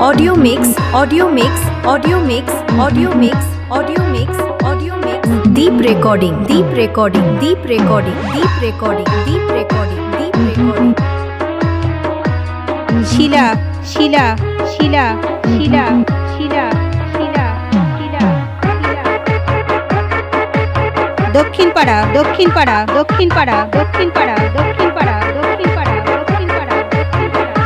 Audio mix audio mix audio mix audio mix audio mix audio mix Deep recording Deep recording Deep recording Deep recording Deep recording Deep recording শিলা শিলা শিলা শিলা শিলা শিলা শিলা দক্ষিণ পাড়া দক্ষিণ পাড়া দক্ষিণ পাড়া দক্ষিণ পাড়া দক্ষিণ পাড়া দক্ষিণ পাড়া দক্ষিণ পাড়া দক্ষিণ পাড়া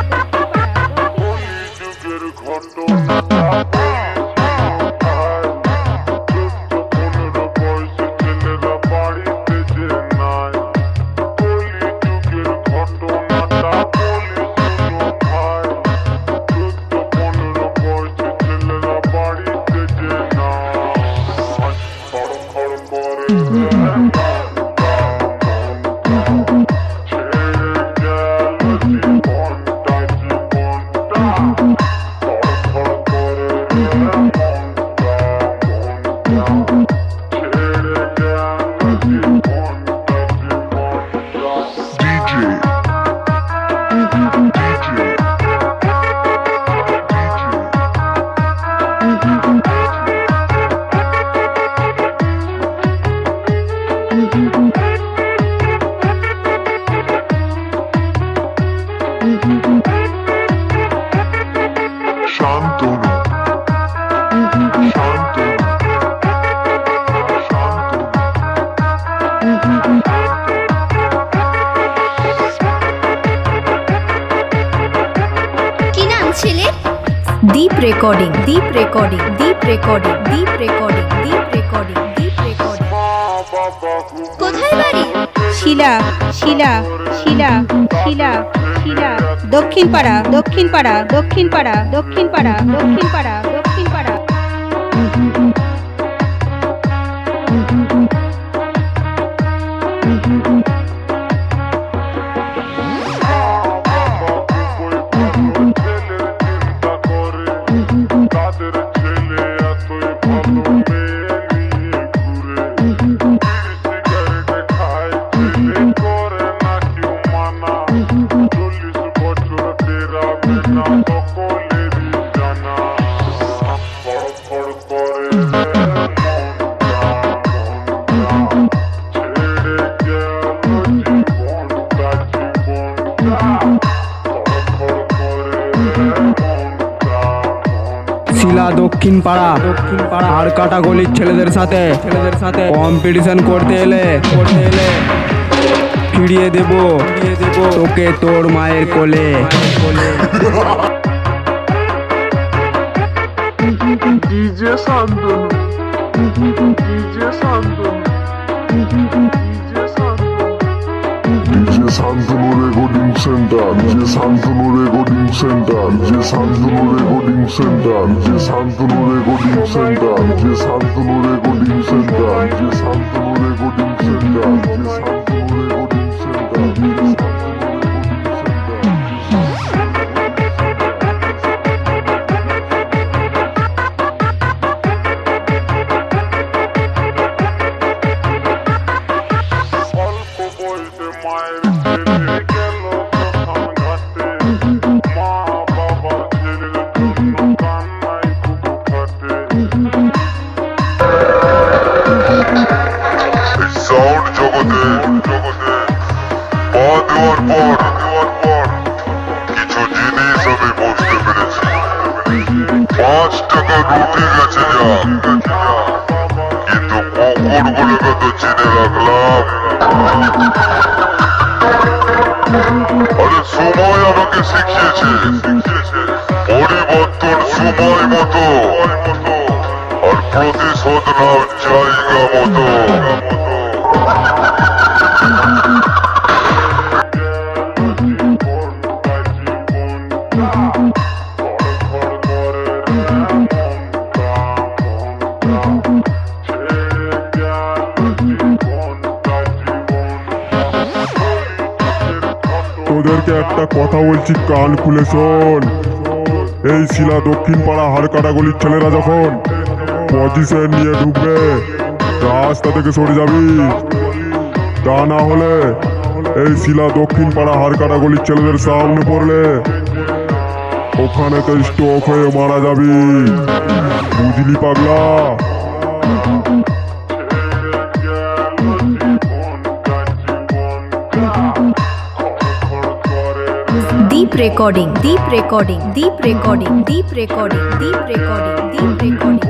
दीप recording Deep recording Deep recording Deep recording Deep recording Deep recording কোথায় বাড়ি শিলা শিলা শিলা শিলা শিলা দক্ষিণ পাড়া দক্ষিণ পাড়া দক্ষিণ পাড়া দক্ষিণ পাড়া দক্ষিণ পাড়া দক্ষিণ পাড়া শিলা দক্ষিণ পাড়া আর কাটা গলির ছেলেদের সাথে কম্পিটিশন করতে এলে ফিরিয়ে দেব তোকে তোর মায়ের কোলে DJ Shantanu DJ Shantanu DJ Shantanu recording centre যে শান্তনু রেকর্ডিং সেন্টার যে শান্তনু রেকর্ডিং সেন্টার যে শান্তনু রেকর্ডিং সেন্টার যে শান্তনু রেকর্ডিং সেন্টার যে শান্তনু রেকর্ডিং সেন্টার যে শান্তনু রেকর্ডিং সেন্টার কিছু জিনিস আমি বুঝতে পেরেছি 5 টাকা রুটি গেছে যা কিন্তু কুকুরগুলোকে তো চিনে রাখলাম আরে সময় আমাকে শিখিয়েছে পরিবর্তন সময় মতো আর প্রতিশোধ নেওয়ার জায়গা মতো তোদেরকে একটা কথা বলছি, কান খুলে শোন। এই শিলা দক্ষিণ পাড়া হাড়কাটা গলির ছেলেরা যখন পজিশন নিয়ে ঢুকবে রাস্তা থেকে সরে যাবি, তা না হলে এই শিলা দক্ষিণ পাড়া হাড়কাটা গলির ছেলেদের সামনে পড়লে ওখানে তো স্ট্রোক হয়ে মারা যাবি, বুঝলি পাগলা? Deep recording, deep recording, deep recording, deep recording, deep recording, deep recording.